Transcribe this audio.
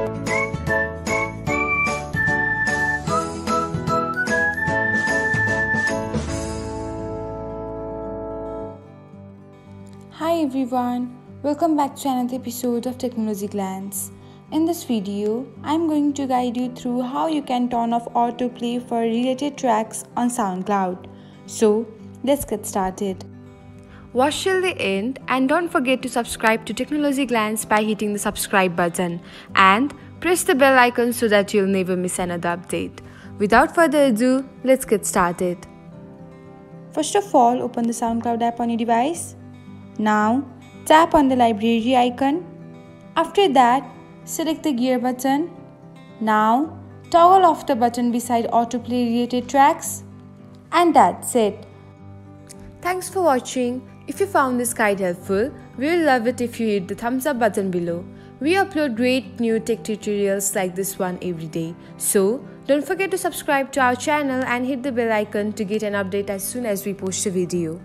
Hi everyone, welcome back to another episode of Technologyglance. In this video, I'm going to guide you through how you can turn off autoplay for related tracks on SoundCloud. So, let's get started. Watch till the end and don't forget to subscribe to Technologyglance by hitting the subscribe button and press the bell icon so that you'll never miss another update. Without further ado, let's get started. First of all, open the SoundCloud app on your device. Now, tap on the library icon. After that, select the gear button. Now, toggle off the button beside autoplay related tracks. And that's it. Thanks for watching. If you found this guide helpful, we will love it if you hit the thumbs up button below. We upload great new tech tutorials like this one every day. So, don't forget to subscribe to our channel and hit the bell icon to get an update as soon as we post a video.